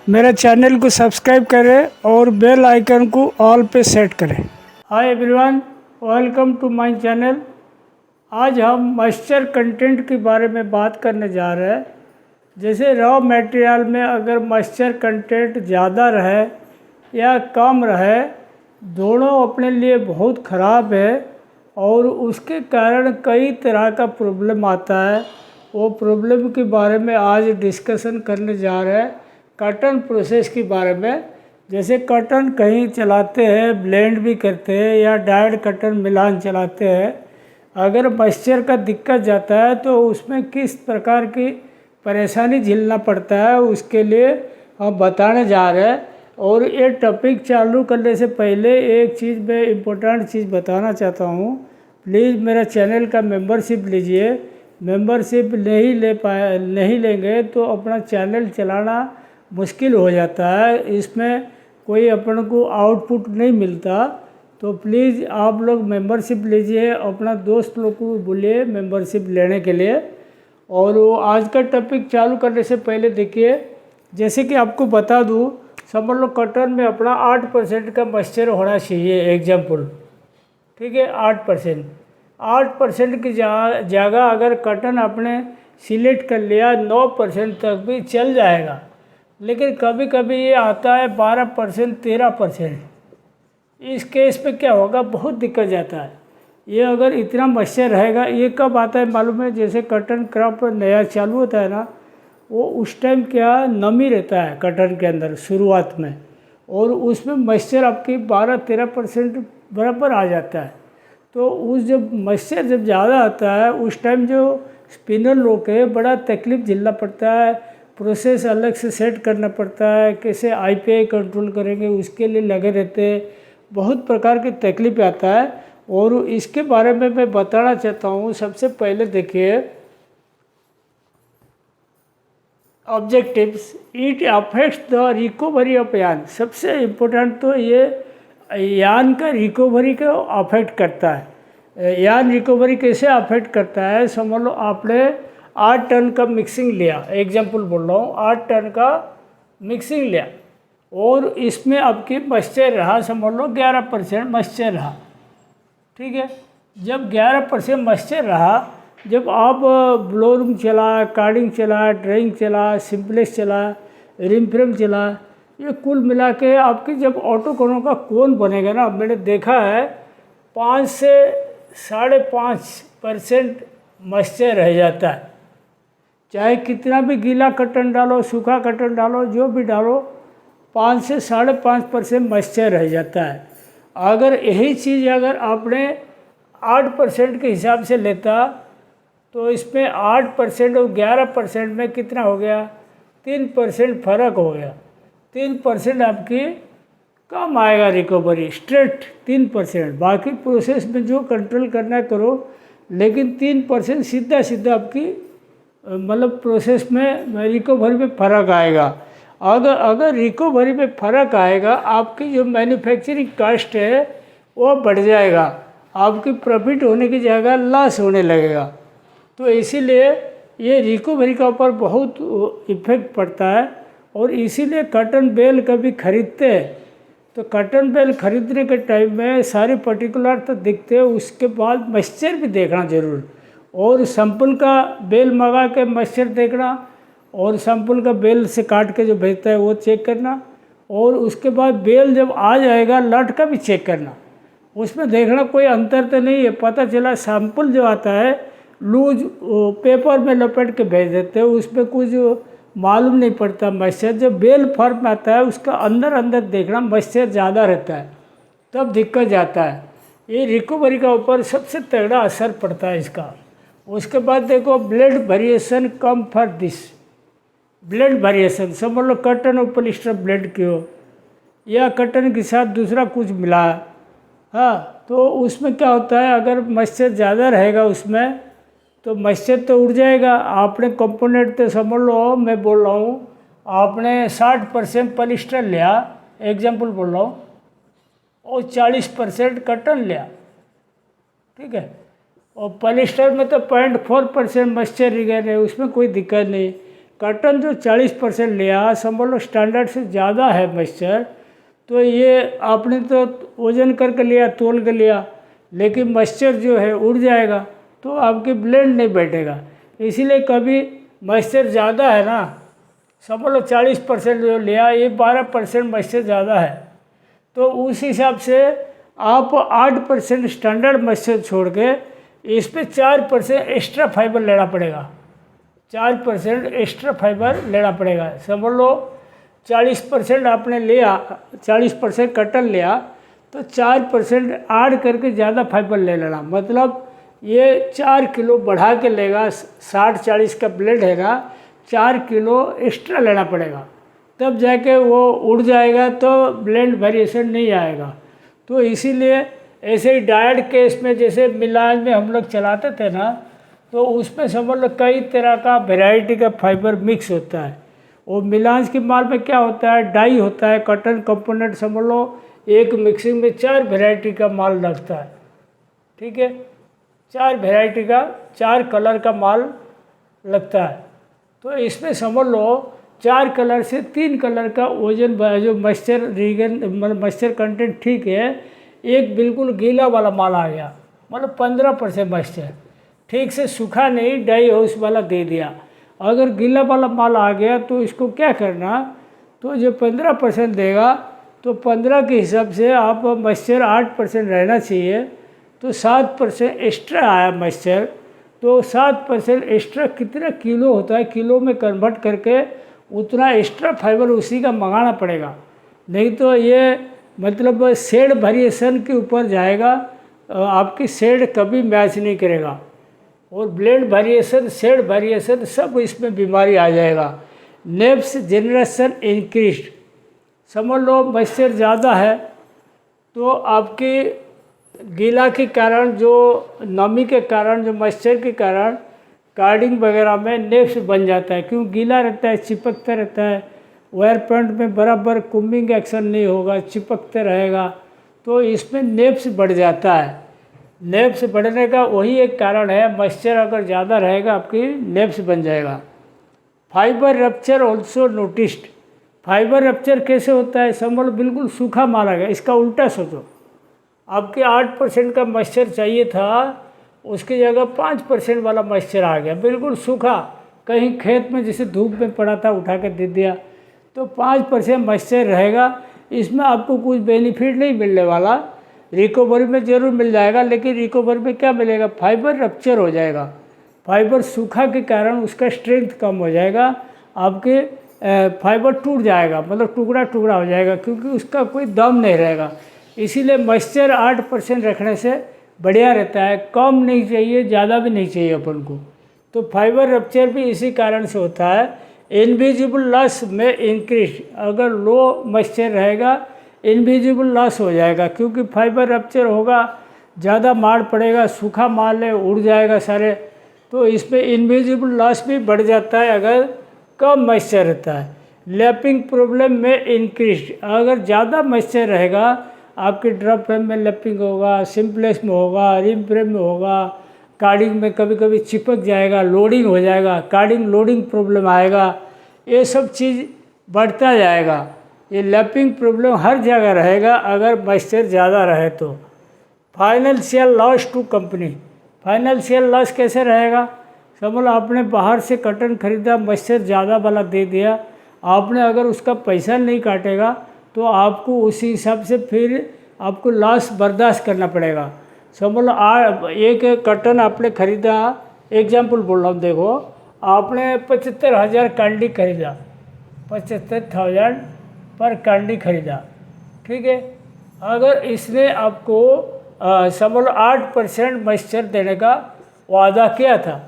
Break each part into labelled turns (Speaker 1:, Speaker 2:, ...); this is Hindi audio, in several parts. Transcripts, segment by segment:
Speaker 1: मेरा चैनल को सब्सक्राइब करें और बेल आइकन को ऑल पे सेट करें। Hi everyone, welcome to my channel. आज हम मॉइस्चर कंटेंट के बारे में बात करने जा रहे हैं। जैसे रॉ मटेरियल में अगर मॉइस्चर कंटेंट ज़्यादा रहे या कम रहे, दोनों अपने लिए बहुत ख़राब है और उसके कारण कई तरह का प्रॉब्लम आता है। वो प्रॉब्लम के बारे में आज डिस्कशन करने जा रहे हैं। कॉटन प्रोसेस के बारे में, जैसे कॉटन कहीं चलाते हैं, ब्लेंड भी करते हैं या डाइड कॉटन मिलान चलाते हैं। अगर मॉइस्चर का दिक्कत जाता है तो उसमें किस प्रकार की परेशानी झेलना पड़ता है, उसके लिए हम बताने जा रहे हैं। और ये टॉपिक चालू करने से पहले एक चीज़ मैं इम्पोर्टेंट चीज़ बताना चाहता हूँ। प्लीज़ मेरा चैनल का मेंबरशिप लीजिए। मेंबरशिप नहीं लेंगे तो अपना चैनल चलाना मुश्किल हो जाता है, इसमें कोई अपन को आउटपुट नहीं मिलता। तो प्लीज़ आप लोग मेंबरशिप लीजिए, अपना दोस्त लोग को बोलिए मेंबरशिप लेने के लिए। और वो आज का टॉपिक चालू करने से पहले देखिए, जैसे कि आपको बता दूं, समझ लो कॉटन में अपना 8% का मॉइस्चर होना चाहिए एग्जाम्पल, ठीक है। 8% की जगह अगर कॉटन आपने सिलेक्ट कर लिया 9% तक भी चल जाएगा, लेकिन कभी कभी ये आता है 12%, 13%। इस केस पे क्या होगा, बहुत दिक्कत जाता है। ये अगर इतना मॉइस्चर रहेगा, ये कब आता है मालूम है? जैसे कॉटन क्रॉप नया चालू होता है ना, वो उस टाइम क्या नमी रहता है कॉटन के अंदर शुरुआत में, और उसमें मॉइस्चर आपकी 12-13% बराबर आ जाता है। तो उस जब मॉइस्चर जब ज़्यादा आता है उस टाइम जो स्पिनर लोग है बड़ा तकलीफ झेलना पड़ता है। प्रोसेस अलग से सेट करना पड़ता है, कैसे IPI कंट्रोल करेंगे उसके लिए लगे रहते हैं, बहुत प्रकार की तकलीफ आता है। और इसके बारे में मैं बताना चाहता हूँ। सबसे पहले देखिए objectives, it affects the recovery of yarn. सबसे इम्पोर्टेंट तो ये यार्न का रिकवरी को अफेक्ट करता है। यार्न रिकवरी कैसे अफेक्ट करता है, समझ लो आपने 8 टन का मिक्सिंग लिया, एग्जाम्पल बोल रहा हूँ, 8 टन का मिक्सिंग लिया और इसमें आपकी मॉइस्चर रहा, समझ लो 11% मॉइस्चर रहा, ठीक है। जब 11% मॉइस्चर रहा, जब आप ब्लोरूम चला, कार्डिंग चला, ड्राइंग चला, सिंपलेक्स चला, रिम फ्रेम चला, ये कुल मिला के आपकी जब ऑटोकोनों का कोन बनेगा ना, मैंने देखा है 5 से 5.5% मॉइस्चर रह जाता है। चाहे कितना भी गीला कॉटन डालो, सूखा कॉटन डालो, जो भी डालो, 5 से 5.5% मॉइस्चर रह जाता है। अगर यही चीज़ अगर आपने 8% के हिसाब से लेता तो इसमें 8% और 11% में कितना हो गया, 3% फ़र्क हो गया। 3% आपकी कम आएगा रिकवरी, स्ट्रेट 3%। बाकी प्रोसेस में जो कंट्रोल करना करो, लेकिन 3% सीधा आपकी मतलब प्रोसेस में रिकवरी में फ़र्क आएगा। अगर रिकवरी में फ़र्क आएगा, आपकी जो मैन्युफैक्चरिंग कॉस्ट है वो बढ़ जाएगा, आपकी प्रॉफिट होने की जगह लॉस होने लगेगा। तो इसीलिए ये रिकवरी का ऊपर बहुत इफेक्ट पड़ता है। और इसीलिए कॉटन बेल कभी खरीदते हैं तो कॉटन बेल खरीदने के टाइम में सारे पर्टिकुलर तो दिखते हैं, उसके बाद मॉइस्चर भी देखना जरूर। और सैंपल का बेल मंगा के मॉइस्चर देखना, और सैंपल का बेल से काट के जो भेजता है वो चेक करना, और उसके बाद बेल जब आ जाएगा लट का भी चेक करना, उसमें देखना कोई अंतर तो नहीं है। पता चला सैंपल जो आता है लूज पेपर में लपेट के भेज देते हैं, उसमें कुछ मालूम नहीं पड़ता मॉइस्चर। जब बेल फॉर्म में आता है उसका अंदर देखना मॉइस्चर ज़्यादा रहता है, तब दिक्कत जाता है। ये रिकवरी का ऊपर सबसे तगड़ा असर पड़ता है इसका। उसके बाद देखो blade variation come for this. Blade variation समझ लो कॉटन और पॉलिस्टर ब्लेड की हो, या कॉटन के साथ दूसरा कुछ मिला, हाँ, तो उसमें क्या होता है, अगर मॉइस्चर ज़्यादा रहेगा उसमें तो मॉइस्चर तो उड़ जाएगा। आपने कंपोनेंट तो समझ लो, मैं बोल रहा हूँ, आपने 60% पॉलिस्टर लिया, एग्जाम्पल बोल रहा हूँ, और 40% कॉटन लिया, ठीक है। और पॉलिस्टर में तो 0.4% मॉइस्चर रिगेन है, उसमें कोई दिक्कत नहीं। कॉटन जो 40% लिया, समझ लो स्टैंडर्ड से ज़्यादा है मॉइस्चर, तो ये आपने तो वजन करके लिया, तोल के लिया, लेकिन मॉइस्चर जो है उड़ जाएगा, तो आपकी ब्लेंड नहीं बैठेगा। इसीलिए कभी मॉइस्चर ज़्यादा है ना, समझ लो 40% जो लिया, ये 12% मॉइस्चर ज़्यादा है, तो उस हिसाब से आप 8% स्टैंडर्ड मॉइस्चर छोड़ के इस पर 4% एक्स्ट्रा फाइबर लेना पड़ेगा। 4% एक्स्ट्रा फाइबर लेना पड़ेगा। समझ लो 40% आपने लिया, 40% कॉटन लिया, तो 4% ऐड करके ज़्यादा फाइबर ले लेना। मतलब ये 4 किलो बढ़ा के लेगा, 60-40 का ब्लेड है ना, 4 किलो एक्स्ट्रा लेना पड़ेगा, तब जाके वो उड़ जाएगा, तो ब्लेंड वेरिएशन नहीं आएगा। तो इसीलिए ऐसे ही डायड केस में, जैसे मिलान में हम लोग चलाते थे ना, तो उसमें समझ लो कई तरह का वैरायटी का फाइबर मिक्स होता है। और मिलान्स की माल में क्या होता है, डाई होता है, कॉटन कंपोनेंट, समझ लो एक मिक्सिंग में 4 वैरायटी का माल लगता है। ठीक है, 4 वैरायटी का, 4 कलर का माल लगता है। तो इसमें समझ लो 4 कलर से 3 कलर का वजन, जो मॉइस्चर रीगन मतलब मॉइस्चर कंटेंट ठीक है, एक बिल्कुल गीला वाला माल आ गया, मतलब 15% मॉइस्चर, ठीक से सूखा नहीं, डाई हाउस वाला दे दिया। अगर गीला वाला माल आ गया तो इसको क्या करना, तो जो 15% देगा, तो 15 के हिसाब से आप मॉइस्चर 8% रहना चाहिए, तो 7% एक्स्ट्रा आया मॉइस्चर, तो 7% एक्स्ट्रा कितना किलो होता है, किलो में कन्वर्ट करके उतना एक्स्ट्रा फाइबर उसी का मंगाना पड़ेगा। नहीं तो ये मतलब शेड वेरिएशन के ऊपर जाएगा, आपकी शेड कभी मैच नहीं करेगा, और ब्लेंड वेरिएशन, शेड वेरिएशन, सब इसमें बीमारी आ जाएगा। नेप्स जनरेशन इंक्रीज, समझ लो मॉइस्चर ज़्यादा है, तो आपकी गीला के कारण, जो नमी के कारण, जो मॉइस्चर के कारण कार्डिंग वगैरह में नेप्स बन जाता है। क्यों, गीला रहता है, चिपकता रहता है, वायर पॉइंट में बराबर कुमिंग एक्शन नहीं होगा, चिपकते रहेगा, तो इसमें नेप्स बढ़ जाता है। नेप्स बढ़ने का वही एक कारण है, मॉइस्चर अगर ज़्यादा रहेगा आपकी नेप्स बन जाएगा। Fibre rupture also noticed, fibre rupture कैसे होता है, समझ लो बिल्कुल सूखा माल आ गया, इसका उल्टा सोचो, आपके 8% का मॉइस्चर चाहिए था, उसकी जगह 5% वाला मॉइस्चर आ गया, बिल्कुल सूखा, कहीं खेत में जैसे धूप में पड़ा था उठा के दे दिया, तो 5% मॉइस्चर रहेगा। इसमें आपको कुछ बेनिफिट नहीं मिलने वाला, रिकवरी में ज़रूर मिल जाएगा, लेकिन रिकवरी में क्या मिलेगा, फाइबर रप्चर हो जाएगा, फाइबर सूखा के कारण उसका स्ट्रेंथ कम हो जाएगा, आपके फाइबर टूट जाएगा, मतलब टुकड़ा टुकड़ा हो जाएगा, क्योंकि उसका कोई दम नहीं रहेगा। इसीलिए मॉइस्चर 8% रखने से बढ़िया रहता है, कम नहीं चाहिए, ज़्यादा भी नहीं चाहिए अपन को। तो फाइबर रप्चर भी इसी कारण से होता है। इनविजिबल लॉस में इंक्रीज, अगर लो मॉइस्चर रहेगा इनविजिबल लॉस हो जाएगा, क्योंकि फाइबर रप्चर होगा, ज़्यादा मार पड़ेगा, सूखा माल है, उड़ जाएगा सारे, तो इसमें इनविजिबल लॉस भी बढ़ जाता है अगर कम मॉइस्चर रहता है। लैपिंग प्रॉब्लम में इंक्रीज, अगर ज़्यादा मॉइस्चर रहेगा, आपके ड्रॉप फ्रेम में लैपिंग होगा, सिम्प्लेक्स में होगा, रिम फ्रेम में होगा, कार्डिंग में कभी कभी चिपक जाएगा, लोडिंग हो जाएगा, कार्डिंग लोडिंग प्रॉब्लम आएगा, ये सब चीज़ बढ़ता जाएगा। ये लैपिंग प्रॉब्लम हर जगह रहेगा अगर मॉइस्चर ज़्यादा रहे तो। Financial loss to company, financial loss कैसे रहेगा, समझ लो आपने बाहर से कॉटन खरीदा, मॉइस्चर ज़्यादा वाला दे दिया, आपने अगर उसका पैसा नहीं काटेगा तो आपको उसी हिसाब से फिर आपको लॉस बर्दाश्त करना पड़ेगा। समझ लो एक कॉटन आपने खरीदा, एग्जाम्पल बोल रहा हूँ, देखो आपने 75,000 कैंडी खरीदा, 75,000 पर कैंडी खरीदा, ठीक है। अगर इसने आपको समझ लो 8% मॉइस्चर देने का वादा किया था,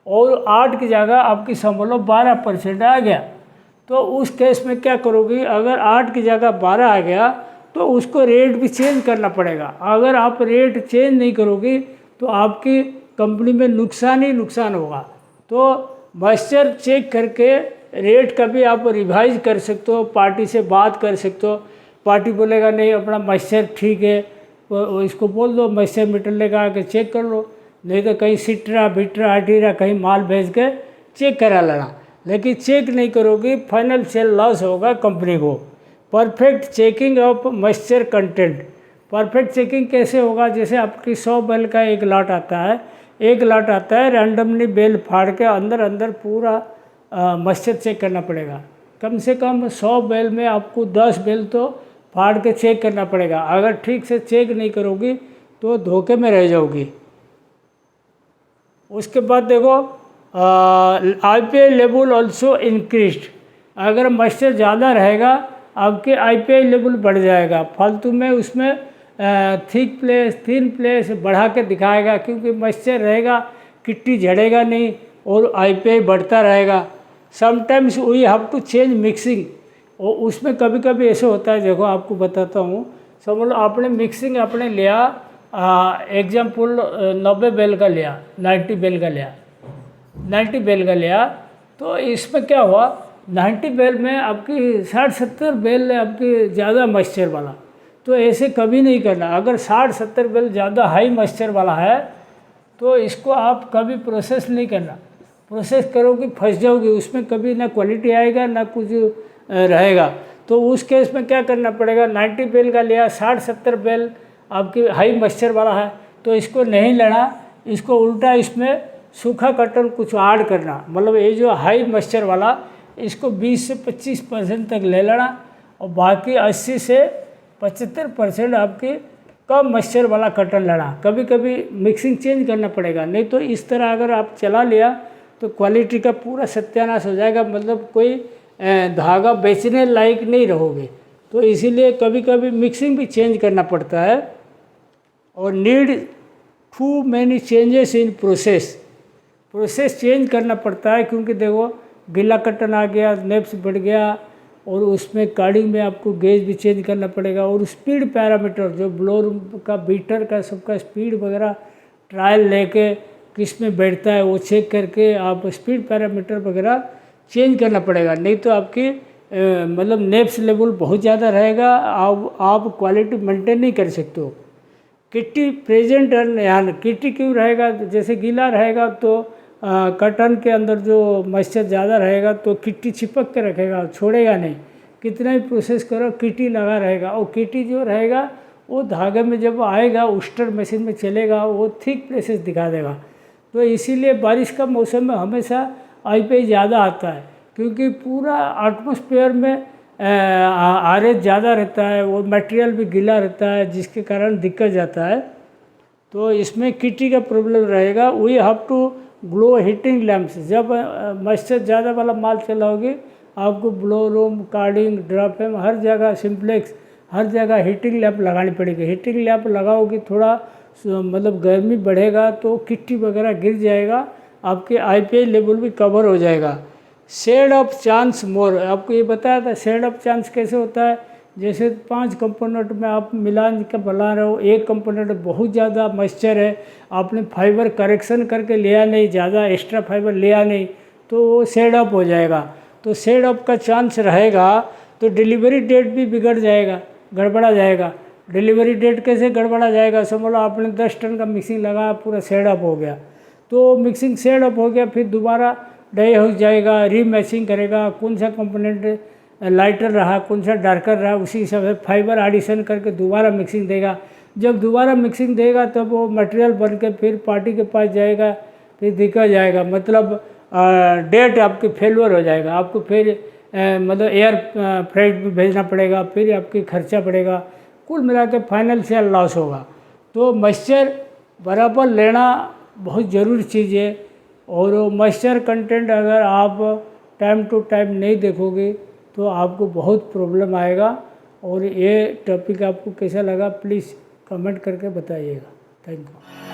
Speaker 1: और 8 की जगह आपकी समझ लो 12% आ गया, तो उस केस में क्या करोगी, अगर 8 की जगह 12 आ गया तो उसको रेट भी चेंज करना पड़ेगा। अगर आप रेट चेंज नहीं करोगी तो आपकी कंपनी में नुकसान ही नुकसान होगा। तो मॉइस्चर चेक करके रेट कभी आप रिवाइज कर सकते हो, पार्टी से बात कर सकते हो, पार्टी बोलेगा नहीं अपना मॉइस्चर ठीक है, तो इसको बोल दो मॉइस्चर मीटर लेकर आके चेक कर लो, नहीं तो कहीं सिट्रा बिट्रा अटीरा कहीं माल भेज के चेक करा लेना। लेकिन चेक नहीं करोगे फाइनेंशियल लॉस होगा कंपनी को। Perfect checking of moisture content. Perfect checking कैसे होगा? जैसे आपकी 100 बेल का एक लॉट आता है, रैंडमली बेल फाड़ के अंदर अंदर पूरा मॉइस्चर चेक करना पड़ेगा। कम से कम 100 बेल में आपको 10 बेल तो फाड़ के चेक करना पड़ेगा। अगर ठीक से चेक नहीं करोगी तो धोखे में रह जाओगी। उसके बाद देखो IPI लेवल ऑल्सो इंक्रीज्ड। अगर मॉइस्चर ज़्यादा रहेगा आपके IPI लेवल बढ़ जाएगा। फालतू में उसमें थिन प्लेस बढ़ा के दिखाएगा, क्योंकि मॉइस्चर रहेगा, किट्टी झड़ेगा नहीं और IPI बढ़ता रहेगा। Sometimes we have to change mixing. और उसमें कभी कभी ऐसे होता है, देखो आपको बताता हूँ। समझ लो आपने मिक्सिंग आपने लिया, एग्जाम्पल 90 बेल का लिया, 90 बेल का लिया, 90 बेल का लिया, तो इसमें क्या हुआ, 90 बेल में आपकी 60-70 बेल है आपकी ज़्यादा मॉइस्चर वाला। तो ऐसे कभी नहीं करना। अगर 60-70 बेल ज़्यादा हाई मॉइस्चर वाला है तो इसको आप कभी प्रोसेस नहीं करना। प्रोसेस करोगे फंस जाओगे, उसमें कभी ना क्वालिटी आएगा ना कुछ रहेगा। तो उस केस में क्या करना पड़ेगा, 90 बेल का लिया, 60-70 बेल आपकी हाई मॉइस्चर वाला है, तो इसको नहीं लेना, इसको उल्टा इसमें सूखा कॉटन कुछ ऐड करना। मतलब ये जो हाई मॉइस्चर वाला इसको 20 से 25% तक ले लेना और बाकी 80 से 75% आपकी कम मॉइस्चर वाला कॉटन लेना। कभी कभी मिक्सिंग चेंज करना पड़ेगा, नहीं तो इस तरह अगर आप चला लिया तो क्वालिटी का पूरा सत्यानाश हो जाएगा। मतलब कोई धागा बेचने लायक नहीं रहोगे। तो इसीलिए कभी कभी मिक्सिंग भी चेंज करना पड़ता है। और need to many changes in process change करना पड़ता है, क्योंकि देखो गीला कॉटन आ गया, नेप्स बढ़ गया, और उसमें कार्डिंग में आपको गेज भी चेंज करना पड़ेगा। और स्पीड पैरामीटर जो ब्लोअर का, बीटर का, सबका स्पीड वगैरह ट्रायल लेके किस में बैठता है वो चेक करके आप स्पीड पैरामीटर वगैरह चेंज करना पड़ेगा। नहीं तो आपकी मतलब नेप्स लेवल बहुत ज़्यादा रहेगा, आप क्वालिटी मेंटेन नहीं कर सकते हो। किट्टी प्रेजेंट यहाँ किट्टी क्यों रहेगा, जैसे गीला रहेगा तो कॉटन के अंदर जो मॉइस्चर ज़्यादा रहेगा तो किट्टी चिपक के रखेगा, छोड़ेगा नहीं। कितना भी प्रोसेस करो किट्टी लगा रहेगा, और किट्टी जो रहेगा वो धागे में जब आएगा उस्टर मशीन में चलेगा वो थिक प्लेसेस दिखा देगा। तो इसीलिए बारिश का मौसम में हमेशा IPI ज़्यादा आता है, क्योंकि पूरा एटमॉस्फेयर में RH ज़्यादा रहता है, वो मटेरियल भी गीला रहता है, जिसके कारण दिक्कत जाता है। तो इसमें किट्टी का प्रॉब्लम रहेगा। We have to glow heating lamps. जब मॉइस्चर ज़्यादा वाला माल चलाओगे आपको ब्लो रूम, कार्डिंग, ड्राफ्ट हर जगह, सिंप्लेक्स हर जगह हीटिंग लैंप लगानी पड़ेगी। हीटिंग लैंप लगाओगे थोड़ा मतलब गर्मी बढ़ेगा तो किट्टी वगैरह गिर जाएगा, आपके IPI लेवल भी कवर हो जाएगा। शेड ऑफ चांस मोर, आपको ये बताया था शेड ऑफ चांस कैसे होता है। जैसे 5 कंपोनेंट में आप मिलान का बना रहे हो, एक कंपोनेंट बहुत ज़्यादा मॉइस्चर है, आपने फाइबर करेक्शन करके लिया नहीं, ज़्यादा एक्स्ट्रा फाइबर लिया नहीं, तो वो शेड ऑफ हो जाएगा। तो शेड ऑफ का चांस रहेगा तो डिलीवरी डेट भी बिगड़ जाएगा, गड़बड़ा जाएगा। डिलीवरी डेट कैसे गड़बड़ा जाएगा, समझ लो आपने 10 टन का मिक्सिंग लगाया, पूरा शेड ऑफ हो गया, तो मिक्सिंग शेड ऑफ हो गया, फिर दोबारा डाई हो जाएगा, रीमैचिंग करेगा, कौन सा कंपोनेंट लाइटर रहा, कौन सा डार्कर रहा, उसी हिसाब से फाइबर एडिशन करके दोबारा मिक्सिंग देगा। जब दोबारा मिक्सिंग देगा तब वो मटेरियल बन के फिर पार्टी के पास जाएगा, फिर दिक्कत जाएगा। मतलब डेट आपकी फेलवर हो जाएगा, आपको फिर मतलब एयर फ्रेट भी भेजना पड़ेगा, फिर आपकी खर्चा पड़ेगा, कुल मिला के फाइनेंशियल लॉस होगा। तो मॉइस्चर बराबर लेना बहुत ज़रूरी चीज़ है। और मॉइस्चर कंटेंट अगर आप टाइम टू टाइम नहीं देखोगे तो आपको बहुत प्रॉब्लम आएगा। और ये टॉपिक आपको कैसा लगा प्लीज़ कमेंट करके बताइएगा। Thank you.